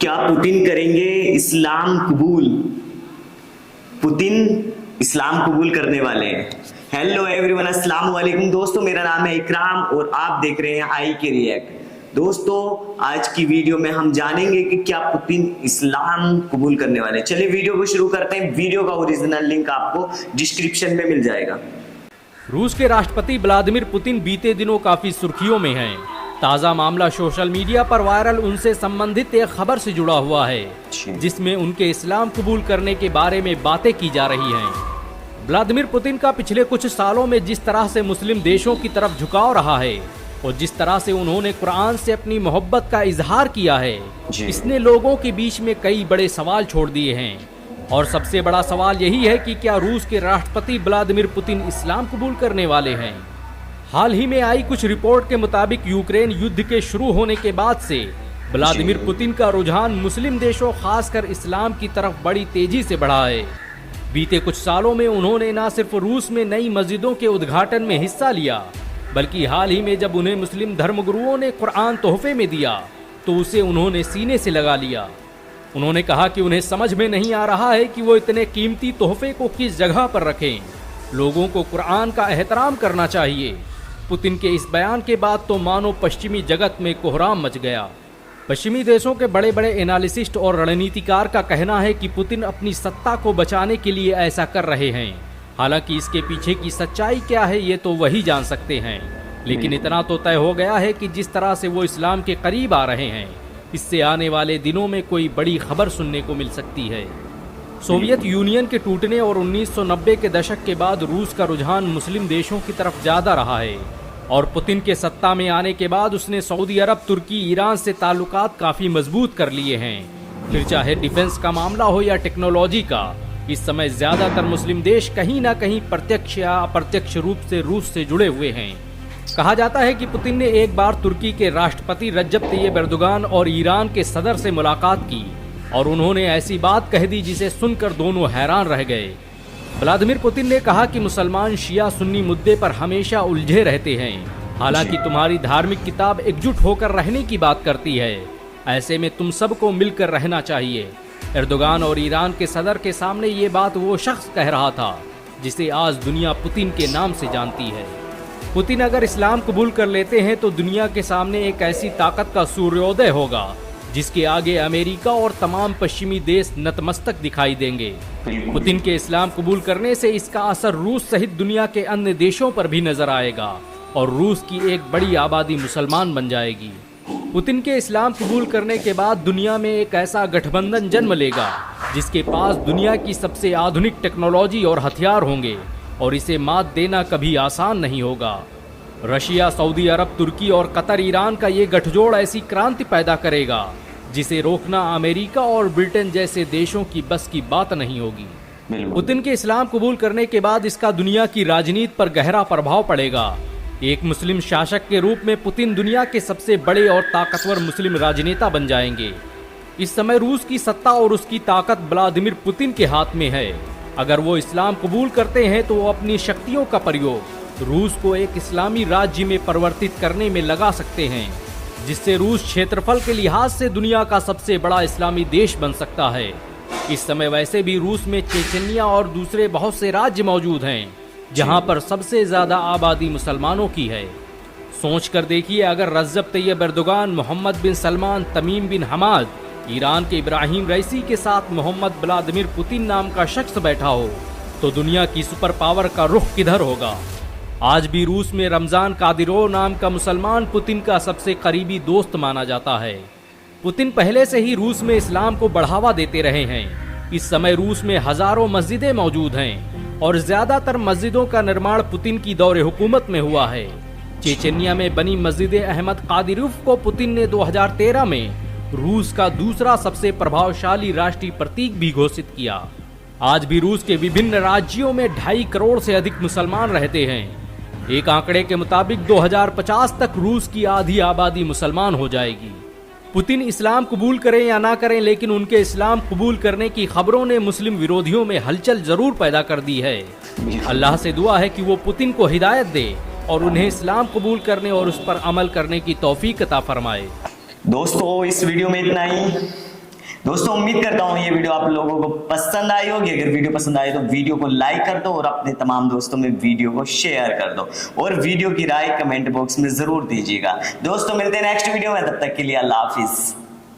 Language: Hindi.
क्या पुतिन करेंगे इस्लाम कबूल? पुतिन इस्लाम कबूल करने वाले हैं। हेलो एवरीवन, अस्सलाम वालेकुम दोस्तों, मेरा नाम है इकराम और आप देख रहे हैं आई के रिएक्ट। दोस्तों, आज की वीडियो में हम जानेंगे कि क्या पुतिन इस्लाम कबूल करने वाले हैं। चलिए वीडियो को शुरू करते हैं। वीडियो का ओरिजिनल लिंक आपको डिस्क्रिप्शन में मिल जाएगा। रूस के राष्ट्रपति व्लादिमीर पुतिन बीते दिनों काफी सुर्खियों में हैं। ताज़ा मामला सोशल मीडिया पर वायरल उनसे संबंधित एक खबर से जुड़ा हुआ है, जिसमें उनके इस्लाम कबूल करने के बारे में बातें की जा रही हैं। व्लादिमीर पुतिन का पिछले कुछ सालों में जिस तरह से मुस्लिम देशों की तरफ झुकाव रहा है और जिस तरह से उन्होंने कुरान से अपनी मोहब्बत का इजहार किया है, इसने लोगों के बीच में कई बड़े सवाल छोड़ दिए हैं। और सबसे बड़ा सवाल यही है कि क्या रूस के राष्ट्रपति व्लादिमीर पुतिन इस्लाम कबूल करने वाले हैं। हाल ही में आई कुछ रिपोर्ट के मुताबिक यूक्रेन युद्ध के शुरू होने के बाद से व्लादिमीर पुतिन का रुझान मुस्लिम देशों खासकर इस्लाम की तरफ बड़ी तेजी से बढ़ा है। बीते कुछ सालों में उन्होंने न सिर्फ रूस में नई मस्जिदों के उद्घाटन में हिस्सा लिया, बल्कि हाल ही में जब उन्हें मुस्लिम धर्मगुरुओं ने कुरान तोहफे में दिया तो उसे उन्होंने सीने से लगा लिया। उन्होंने कहा कि उन्हें समझ में नहीं आ रहा है कि वो इतने कीमती तोहफे को किस जगह पर रखें। लोगों को कुरान का एहतराम करना चाहिए। पुतिन के इस बयान के बाद तो मानो पश्चिमी जगत में कोहराम मच गया। पश्चिमी देशों के बड़े बड़े एनालिसिस्ट और रणनीतिकार का कहना है कि पुतिन अपनी सत्ता को बचाने के लिए ऐसा कर रहे हैं। हालांकि इसके पीछे की सच्चाई क्या है ये तो वही जान सकते हैं, लेकिन इतना तो तय हो गया है कि जिस तरह से वो इस्लाम के करीब आ रहे हैं, इससे आने वाले दिनों में कोई बड़ी खबर सुनने को मिल सकती है। सोवियत यूनियन के टूटने और 1990 के दशक के बाद रूस का रुझान मुस्लिम देशों की तरफ ज़्यादा रहा है और पुतिन के सत्ता में आने के बाद उसने सऊदी अरब, तुर्की, ईरान से ताल्लुकात काफ़ी मजबूत कर लिए हैं। फिर चाहे डिफेंस का मामला हो या टेक्नोलॉजी का, इस समय ज़्यादातर मुस्लिम देश कहीं ना कहीं प्रत्यक्ष या अप्रत्यक्ष रूप से रूस से जुड़े हुए हैं। कहा जाता है कि पुतिन ने एक बार तुर्की के राष्ट्रपति रजब तैयब एर्दोगान और ईरान के सदर से मुलाकात की और उन्होंने ऐसी बात कह दी जिसे सुनकर दोनों हैरान रह गए। व्लादिमीर पुतिन ने कहा कि मुसलमान शिया सुन्नी मुद्दे पर हमेशा उलझे रहते हैं, हालांकि तुम्हारी धार्मिक किताब एकजुट होकर रहने की बात करती है। ऐसे में तुम सबको मिलकर रहना चाहिए। एर्दोगान और ईरान के सदर के सामने ये बात वो शख्स कह रहा था जिसे आज दुनिया पुतिन के नाम से जानती है। पुतिन अगर इस्लाम कबूल कर लेते हैं तो दुनिया के सामने एक ऐसी ताकत का सूर्योदय होगा जिसके आगे अमेरिका और तमाम पश्चिमी देश नतमस्तक दिखाई देंगे। पुतिन के इस्लाम कबूल करने से इसका असर रूस सहित दुनिया के अन्य देशों पर भी नजर आएगा और रूस की एक बड़ी आबादी मुसलमान बन जाएगी। पुतिन के इस्लाम कबूल करने के बाद दुनिया में एक ऐसा गठबंधन जन्म लेगा जिसके पास दुनिया की सबसे आधुनिक टेक्नोलॉजी और हथियार होंगे और इसे मात देना कभी आसान नहीं होगा। रशिया, सऊदी अरब, तुर्की और कतर, ईरान का ये गठजोड़ ऐसी क्रांति पैदा करेगा जिसे रोकना अमेरिका और ब्रिटेन जैसे देशों की बस की बात नहीं होगी। पुतिन के इस्लाम कबूल करने के बाद इसका दुनिया की राजनीति पर गहरा प्रभाव पड़ेगा। एक मुस्लिम शासक के रूप में पुतिन दुनिया के सबसे बड़े और ताकतवर मुस्लिम राजनेता बन जाएंगे। इस समय रूस की सत्ता और उसकी ताकत व्लादिमीर पुतिन के हाथ में है। अगर वो इस्लाम कबूल करते हैं तो वो अपनी शक्तियों का प्रयोग रूस को एक इस्लामी राज्य में परिवर्तित करने में लगा सकते हैं, जिससे रूस क्षेत्रफल के लिहाज से दुनिया का सबसे बड़ा इस्लामी देश बन सकता है। इस समय वैसे भी रूस में चेचनिया और दूसरे बहुत से राज्य मौजूद हैं जहां पर सबसे ज्यादा आबादी मुसलमानों की है। सोच कर देखिए, अगर रजब तैयब एर्दोगान, मोहम्मद बिन सलमान, तमीम बिन हमाद, ईरान के इब्राहिम रईसी के साथ मोहम्मद व्लादिमीर पुतिन नाम का शख्स बैठा हो तो दुनिया की सुपर पावर का रुख किधर होगा। आज भी रूस में रमजान कादिरोव नाम का मुसलमान पुतिन का सबसे करीबी दोस्त माना जाता है। पुतिन पहले से ही रूस में इस्लाम को बढ़ावा देते रहे हैं। इस समय रूस में हजारों मस्जिदें मौजूद हैं और ज्यादातर मस्जिदों का निर्माण पुतिन की दौरे हुकूमत में हुआ है। चेचनिया में बनी मस्जिद अहमद कादिरोव को पुतिन ने 2013 में रूस का दूसरा सबसे प्रभावशाली राष्ट्रीय प्रतीक भी घोषित किया। आज भी रूस के विभिन्न राज्यों में 2.5 करोड़ से अधिक मुसलमान रहते हैं। एक आंकड़े के मुताबिक 2050 तक रूस की आधी आबादी मुसलमान हो जाएगी। पुतिन इस्लाम कबूल करें या ना करें, लेकिन उनके इस्लाम कबूल करने की खबरों ने मुस्लिम विरोधियों में हलचल जरूर पैदा कर दी है। अल्लाह से दुआ है कि वो पुतिन को हिदायत दे और उन्हें इस्लाम कबूल करने और उस पर अमल करने की तौफीक अता फरमाए। दोस्तों, इस वीडियो में इतना ही। दोस्तों उम्मीद करता हूँ ये वीडियो आप लोगों को पसंद आई होगी। अगर वीडियो पसंद आए तो वीडियो को लाइक कर दो और अपने तमाम दोस्तों में वीडियो को शेयर कर दो और वीडियो की राय कमेंट बॉक्स में जरूर दीजिएगा। दोस्तों मिलते हैं नेक्स्ट वीडियो में, तब तक के लिए अल्लाह हाफिज।